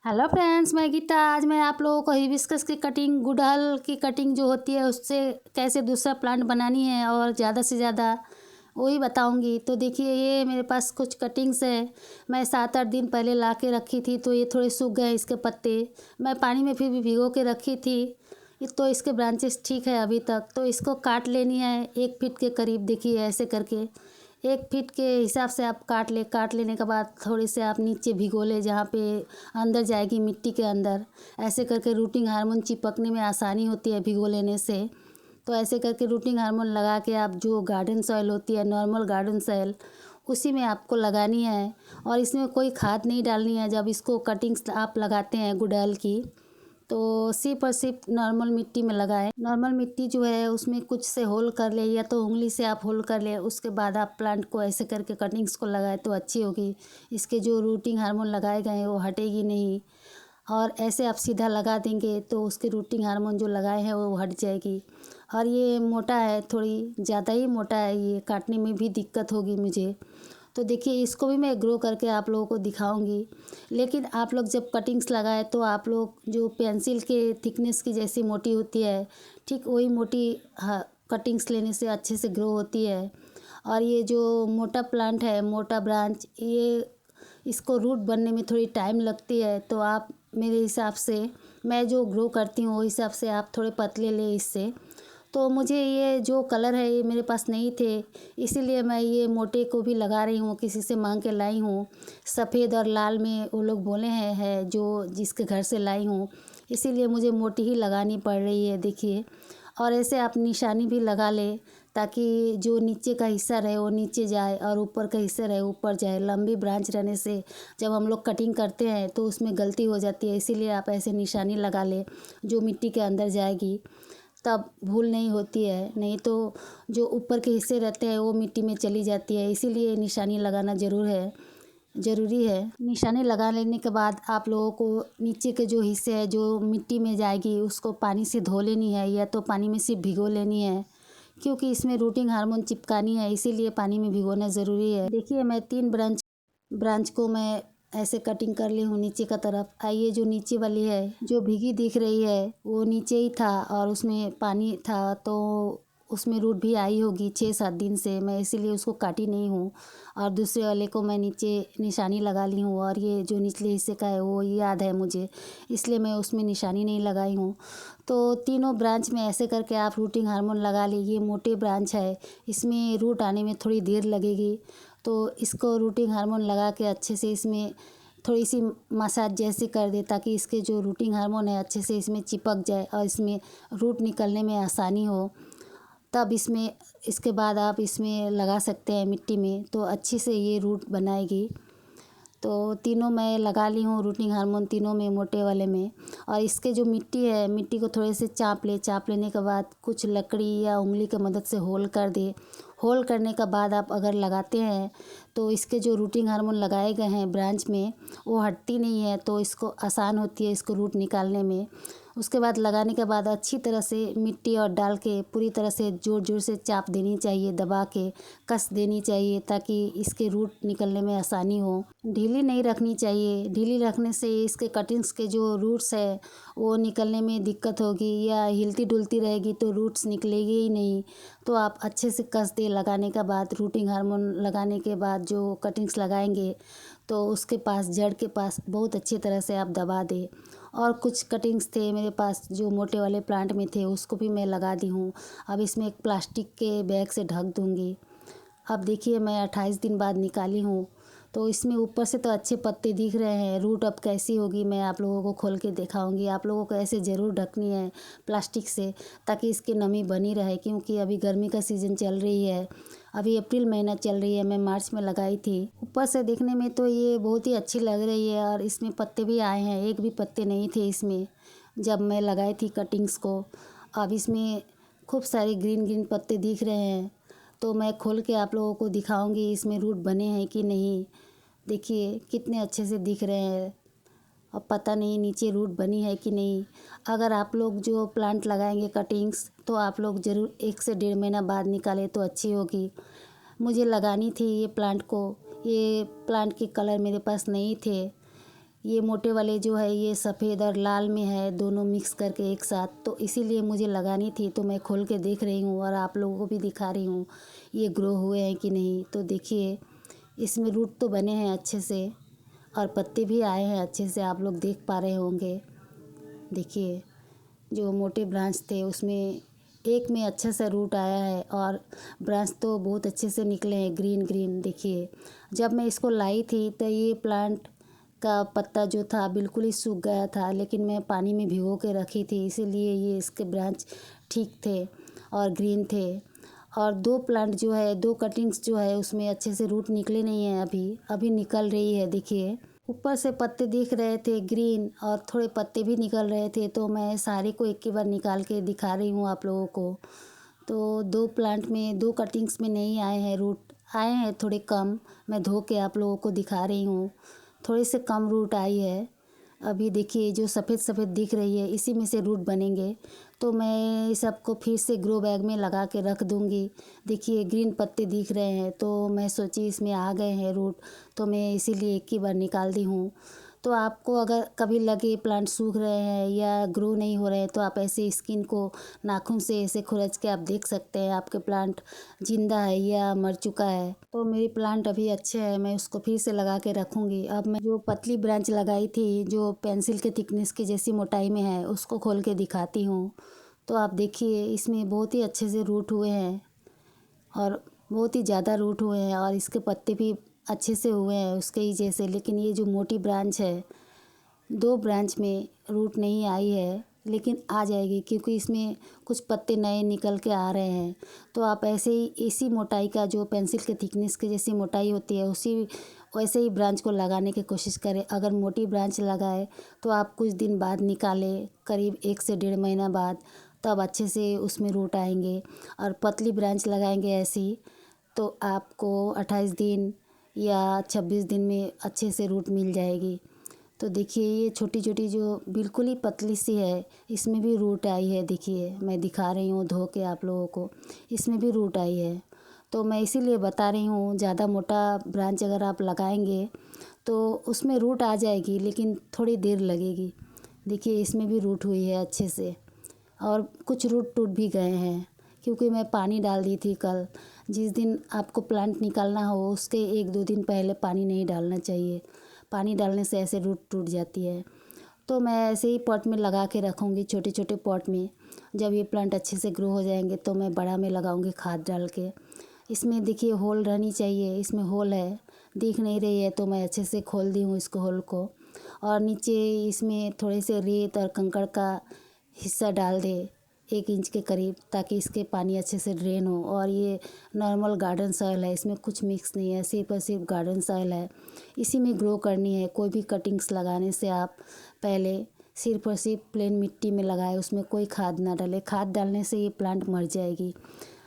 Hello friends, मैं गीता। आज मैं आप लोगों को हिबिस्कस की कटिंग, गुड़हल की कटिंग जो होती है उससे कैसे दूसरा प्लांट बनानी है और ज़्यादा से ज़्यादा वही बताऊंगी। तो देखिए, ये मेरे पास कुछ कटिंग्स है। मैं 7-8 दिन पहले ला के रखी थी, तो ये थोड़े सूख गए इसके पत्ते। मैं पानी में फिर भी भिगो के रखी थी। तो इसके ब्रांचेस ठीक है अभी तक। तो इसको काट लेनी है 1 फीट के करीब। देखिए ऐसे करके 1 फीट के हिसाब से आप काट लेने के बाद थोड़े से आप नीचे भिगो ले, जहाँ पे अंदर जाएगी मिट्टी के अंदर। ऐसे करके रूटिंग हार्मोन चिपकने में आसानी होती है भिगो लेने से। तो ऐसे करके रूटिंग हार्मोन लगा के आप जो गार्डन सॉइल होती है, नॉर्मल गार्डन सॉइल, उसी में आपको लगानी है। और इसमें कोई खाद नहीं डालनी है। जब इसको कटिंग्स आप लगाते हैं गुड़हल की, तो सिर्फ और सिर्फ नॉर्मल मिट्टी में लगाएं। नॉर्मल मिट्टी जो है उसमें कुछ से होल कर ले, या तो उंगली से आप होल कर ले। उसके बाद आप प्लांट को ऐसे करके कटिंग्स को लगाए तो अच्छी होगी। इसके जो रूटिंग हार्मोन लगाए गए हैं वो हटेगी नहीं। और ऐसे आप सीधा लगा देंगे तो उसके रूटिंग हार्मोन जो लगाए हैं वो हट जाएगी। और ये मोटा है, थोड़ी ज़्यादा ही मोटा है, ये काटने में भी दिक्कत होगी मुझे। तो देखिए, इसको भी मैं ग्रो करके आप लोगों को दिखाऊंगी। लेकिन आप लोग जब कटिंग्स लगाए तो आप लोग जो पेंसिल के थिकनेस की जैसी मोटी होती है, ठीक वही मोटी कटिंग्स लेने से अच्छे से ग्रो होती है। और ये जो मोटा प्लांट है, मोटा ब्रांच, ये इसको रूट बनने में थोड़ी टाइम लगती है। तो आप मेरे हिसाब से, मैं जो ग्रो करती हूँ वो हिसाब से आप थोड़े पतले ले इससे। तो मुझे ये जो कलर है ये मेरे पास नहीं थे, इसीलिए मैं ये मोटे को भी लगा रही हूँ, किसी से मांग के लाई हूँ। सफ़ेद और लाल में वो लोग बोले हैं है जो जिसके घर से लाई हूँ, इसीलिए मुझे मोटी ही लगानी पड़ रही है। देखिए, और ऐसे आप निशानी भी लगा ले, ताकि जो नीचे का हिस्सा रहे वो नीचे जाए और ऊपर का हिस्सा रहे ऊपर जाए। लंबी ब्रांच रहने से जब हम लोग कटिंग करते हैं तो उसमें गलती हो जाती है, इसीलिए आप ऐसे निशानी लगा ले जो मिट्टी के अंदर जाएगी, तब भूल नहीं होती है। नहीं तो जो ऊपर के हिस्से रहते हैं वो मिट्टी में चली जाती है, इसीलिए निशानी लगाना ज़रूरी है। निशानी लगा लेने के बाद आप लोगों को नीचे के जो हिस्से है जो मिट्टी में जाएगी उसको पानी से धो लेनी है, या तो पानी में सिर्फ भिगो लेनी है, क्योंकि इसमें रूटिंग हार्मोन चिपकानी है, इसीलिए पानी में भिगोना ज़रूरी है। देखिए, मैं 3 ब्रांच को मैं ऐसे कटिंग कर ली हूँ नीचे का तरफ। आइए, जो नीचे वाली है जो भीगी दिख रही है वो नीचे ही था और उसमें पानी था, तो उसमें रूट भी आई होगी 6-7 दिन से, मैं इसीलिए उसको काटी नहीं हूँ। और दूसरे वाले को मैं नीचे निशानी लगा ली हूँ, और ये जो निचले हिस्से का है वो याद है मुझे, इसलिए मैं उसमें निशानी नहीं लगाई हूँ। तो तीनों ब्रांच में ऐसे करके आप रूटिंग हार्मोन लगा लीजिए। मोटे ब्रांच है, इसमें रूट आने में थोड़ी देर लगेगी। तो इसको रूटिंग हार्मोन लगा के अच्छे से इसमें थोड़ी सी मसाज जैसी कर दे, ताकि इसके जो रूटिंग हार्मोन है अच्छे से इसमें चिपक जाए और इसमें रूट निकलने में आसानी हो। तब इसके बाद आप इसमें लगा सकते हैं मिट्टी में, तो अच्छी से ये रूट बनाएगी। तो तीनों मैं लगा ली हूँ रूटिंग हार्मोन, तीनों में, मोटे वाले में। और इसके जो मिट्टी है, मिट्टी को थोड़े से चाप लेने के बाद कुछ लकड़ी या उंगली की मदद से होल कर दे। होल करने के बाद आप अगर लगाते हैं तो इसके जो रूटिंग हार्मोन लगाए गए हैं ब्रांच में वो हटती नहीं है, तो इसको आसान होती है इसको रूट निकालने में। उसके बाद लगाने के बाद अच्छी तरह से मिट्टी और डाल के पूरी तरह से ज़ोर ज़ोर से चाप देनी चाहिए, दबा के कस देनी चाहिए, ताकि इसके रूट निकलने में आसानी हो। ढीली नहीं रखनी चाहिए, ढीली रखने से इसके कटिंग्स के जो रूट्स है वो निकलने में दिक्कत होगी, या हिलती डुलती रहेगी तो रूट्स निकलेगी ही नहीं। तो आप अच्छे से कस दे लगाने के बाद, रूटिंग हार्मोन लगाने के बाद जो कटिंग्स लगाएंगे तो उसके पास, जड़ के पास बहुत अच्छी तरह से आप दबा दें। और कुछ कटिंग्स थे मेरे पास जो मोटे वाले प्लांट में थे, उसको भी मैं लगा दी हूँ। अब इसमें एक प्लास्टिक के बैग से ढक दूँगी। अब देखिए, मैं 28 दिन बाद निकाली हूँ, तो इसमें ऊपर से तो अच्छे पत्ते दिख रहे हैं। रूट अब कैसी होगी मैं आप लोगों को खोल के दिखाऊंगी। आप लोगों को ऐसे ज़रूर ढकनी है प्लास्टिक से, ताकि इसकी नमी बनी रहे, क्योंकि अभी गर्मी का सीज़न चल रही है। अभी अप्रैल महीना चल रही है, मैं मार्च में लगाई थी। ऊपर से देखने में तो ये बहुत ही अच्छी लग रही है, और इसमें पत्ते भी आए हैं। एक भी पत्ते नहीं थे इसमें जब मैं लगाई थी कटिंग्स को। अब इसमें खूब सारे ग्रीन ग्रीन पत्ते दिख रहे हैं, तो मैं खोल के आप लोगों को दिखाऊंगी इसमें रूट बने हैं कि नहीं। देखिए कितने अच्छे से दिख रहे हैं। अब पता नहीं नीचे रूट बनी है कि नहीं। अगर आप लोग जो प्लांट लगाएंगे कटिंग्स, तो आप लोग ज़रूर 1 से 1.5 महीना बाद निकालें तो अच्छी होगी। मुझे लगानी थी ये प्लांट को। ये प्लांट के कलर मेरे पास नहीं थे, ये मोटे वाले जो है ये सफ़ेद और लाल में है, दोनों मिक्स करके एक साथ, तो इसीलिए मुझे लगानी थी। तो मैं खोल के देख रही हूँ और आप लोगों को भी दिखा रही हूँ ये ग्रो हुए हैं कि नहीं। तो देखिए इसमें रूट तो बने हैं अच्छे से और पत्ते भी आए हैं अच्छे से, आप लोग देख पा रहे होंगे। देखिए जो मोटे ब्रांच थे उसमें एक में अच्छा सा रूट आया है और ब्रांच तो बहुत अच्छे से निकले हैं, ग्रीन ग्रीन। देखिए जब मैं इसको लाई थी तो ये प्लांट का पत्ता जो था बिल्कुल ही सूख गया था, लेकिन मैं पानी में भिगो के रखी थी, इसीलिए ये इसके ब्रांच ठीक थे और ग्रीन थे। और दो प्लांट जो है, दो कटिंग्स जो है उसमें अच्छे से रूट निकले नहीं हैं, अभी अभी निकल रही है। देखिए ऊपर से पत्ते दिख रहे थे ग्रीन और थोड़े पत्ते भी निकल रहे थे, तो मैं सारे को एक ही बार निकाल के दिखा रही हूँ आप लोगों को। तो दो प्लांट में, दो कटिंग्स में नहीं आए हैं रूट, आए हैं थोड़े कम। मैं धो के आप लोगों को दिखा रही हूँ, थोड़े से कम रूट आई है। अभी देखिए जो सफ़ेद सफ़ेद दिख रही है इसी में से रूट बनेंगे। तो मैं इस सबको फिर से ग्रो बैग में लगा के रख दूँगी। देखिए ग्रीन पत्ते दिख रहे हैं, तो मैं सोची इसमें आ गए हैं रूट, तो मैं इसीलिए एक ही बार निकाल दी हूँ। तो आपको अगर कभी लगे प्लांट सूख रहे हैं या ग्रो नहीं हो रहे हैं, तो आप ऐसे स्किन को नाखून से ऐसे खुरच के आप देख सकते हैं आपके प्लांट जिंदा है या मर चुका है। तो मेरी प्लांट अभी अच्छे है, मैं उसको फिर से लगा के रखूँगी। अब मैं जो पतली ब्रांच लगाई थी जो पेंसिल के थिकनेस की जैसी मोटाई में है उसको खोल के दिखाती हूँ। तो आप देखिए इसमें बहुत ही अच्छे से रूट हुए हैं और बहुत ही ज़्यादा रूट हुए हैं और इसके पत्ते भी अच्छे से हुए हैं उसके ही जैसे। लेकिन ये जो मोटी ब्रांच है, दो ब्रांच में रूट नहीं आई है, लेकिन आ जाएगी क्योंकि इसमें कुछ पत्ते नए निकल के आ रहे हैं। तो आप ऐसे ही इसी मोटाई का, जो पेंसिल के थिकनेस की जैसी मोटाई होती है, उसी वैसे ही ब्रांच को लगाने की कोशिश करें। अगर मोटी ब्रांच लगाए तो आप कुछ दिन बाद निकालें, करीब 1 से 1.5 महीना बाद, तब अच्छे से उसमें रूट आएंगे। और पतली ब्रांच लगाएंगे ऐसी तो आपको 28 दिन या 26 दिन में अच्छे से रूट मिल जाएगी। तो देखिए ये छोटी छोटी जो बिल्कुल ही पतली सी है इसमें भी रूट आई है। देखिए मैं दिखा रही हूँ धो के आप लोगों को, इसमें भी रूट आई है। तो मैं इसीलिए बता रही हूँ, ज़्यादा मोटा ब्रांच अगर आप लगाएंगे तो उसमें रूट आ जाएगी, लेकिन थोड़ी देर लगेगी। देखिए इसमें भी रूट हुई है अच्छे से और कुछ रूट टूट भी गए हैं क्योंकि मैं पानी डाल दी थी कल। जिस दिन आपको प्लांट निकालना हो उसके 1-2 दिन पहले पानी नहीं डालना चाहिए, पानी डालने से ऐसे रूट टूट जाती है। तो मैं ऐसे ही पॉट में लगा के रखूँगी, छोटे छोटे पॉट में। जब ये प्लांट अच्छे से ग्रो हो जाएंगे तो मैं बड़ा में लगाऊँगी खाद डाल के। इसमें देखिए होल रहनी चाहिए, इसमें होल है, दिख नहीं रही है तो मैं अच्छे से खोल दी हूँ इसको, होल को। और नीचे इसमें थोड़े से रेत और कंकड़ का हिस्सा डाल दे 1 इंच के करीब, ताकि इसके पानी अच्छे से ड्रेन हो। और ये नॉर्मल गार्डन सॉइल है, इसमें कुछ मिक्स नहीं है, सिर्फ और सिर्फ गार्डन सॉइल है, इसी में ग्रो करनी है। कोई भी कटिंग्स लगाने से आप पहले सिर्फ और सिर्फ प्लेन मिट्टी में लगाए, उसमें कोई खाद ना डाले। खाद डालने से ये प्लांट मर जाएगी,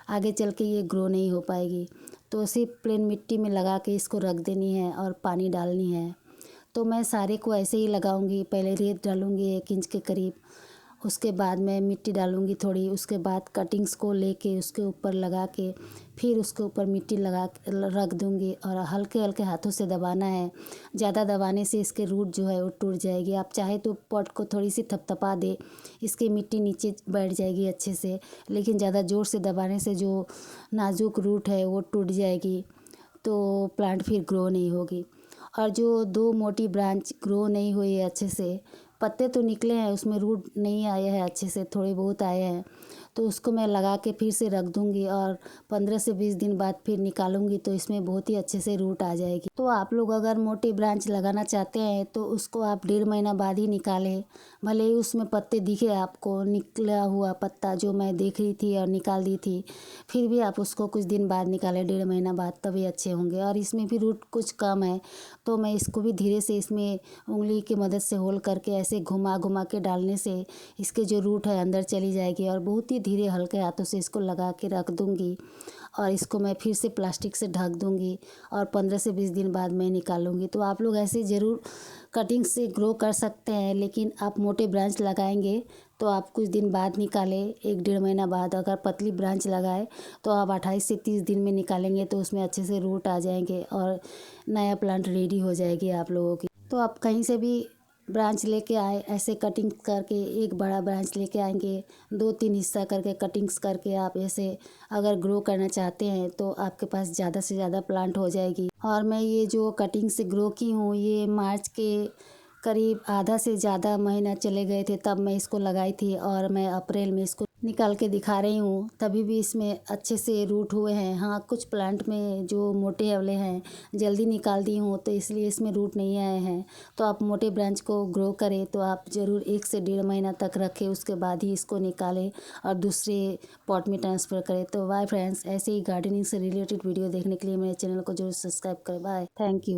आगे चल के ये ग्रो नहीं हो पाएगी। तो सिर्फ प्लेन मिट्टी में लगा के इसको रख देनी है और पानी डालनी है। तो मैं सारे को ऐसे ही लगाऊंगी, पहले रेत डालूंगी 1 इंच के करीब, उसके बाद मैं मिट्टी डालूंगी थोड़ी, उसके बाद कटिंग्स को लेके उसके ऊपर लगा के फिर उसके ऊपर मिट्टी लगा रख दूंगी और हल्के हल्के हाथों से दबाना है। ज़्यादा दबाने से इसके रूट जो है वो टूट जाएगी। आप चाहे तो पॉट को थोड़ी सी थपथपा दे, इसकी मिट्टी नीचे बैठ जाएगी अच्छे से, लेकिन ज़्यादा ज़ोर से दबाने से जो नाजुक रूट है वो टूट जाएगी, तो प्लांट फिर ग्रो नहीं होगी। और जो दो मोटी ब्रांच ग्रो नहीं हुई है अच्छे से, पत्ते तो निकले हैं उसमें रूट नहीं आए हैं अच्छे से, थोड़े बहुत आए हैं, तो उसको मैं लगा के फिर से रख दूंगी और 15 से 20 दिन बाद फिर निकालूंगी तो इसमें बहुत ही अच्छे से रूट आ जाएगी। तो आप लोग अगर मोटी ब्रांच लगाना चाहते हैं तो उसको आप 1.5 महीना बाद ही निकालें, भले ही उसमें पत्ते दिखे आपको, निकला हुआ पत्ता जो मैं देख रही थी और निकाल दी थी, फिर भी आप उसको कुछ दिन बाद निकालें, 1.5 महीना बाद, तभी अच्छे होंगे। और इसमें भी रूट कुछ कम है तो मैं इसको भी धीरे से इसमें उंगली की मदद से होल करके ऐसे घुमा घुमा के डालने से इसके जो रूट है अंदर चली जाएगी और बहुत ही धीरे हल्के हाथों से इसको लगा के रख दूंगी। और इसको मैं फिर से प्लास्टिक से ढक दूंगी और 15 से 20 दिन बाद मैं निकालूंगी। तो आप लोग ऐसे ज़रूर कटिंग से ग्रो कर सकते हैं, लेकिन आप मोटे ब्रांच लगाएंगे तो आप कुछ दिन बाद निकालें, 1-1.5 महीना बाद। अगर पतली ब्रांच लगाए तो आप 28 से 30 दिन में निकालेंगे तो उसमें अच्छे से रूट आ जाएंगे और नया प्लांट रेडी हो जाएगी आप लोगों की। तो तो आप कहीं से भी ब्रांच लेके आए, ऐसे कटिंग करके एक बड़ा ब्रांच लेके आएंगे, 2-3 हिस्सा करके कटिंग्स करके आप ऐसे अगर ग्रो करना चाहते हैं तो आपके पास ज़्यादा से ज़्यादा प्लांट हो जाएगी। और मैं ये जो कटिंग से ग्रो की हूँ, ये मार्च के करीब आधा से ज़्यादा महीना चले गए थे तब मैं इसको लगाई थी, और मैं अप्रैल में इसको निकाल के दिखा रही हूँ। तभी भी इसमें अच्छे से रूट हुए हैं। हाँ, कुछ प्लांट में जो मोटे वाले हैं जल्दी निकाल दी हूँ तो इसलिए इसमें रूट नहीं आए हैं। तो आप मोटे ब्रांच को ग्रो करें तो आप ज़रूर 1 से 1.5 महीना तक रखें, उसके बाद ही इसको निकालें और दूसरे पॉट में ट्रांसफ़र करें। तो बाय फ्रेंड्स, ऐसे ही गार्डनिंग से रिलेटेड वीडियो देखने के लिए मेरे चैनल को जरूर सब्सक्राइब करें। Bye, thank you.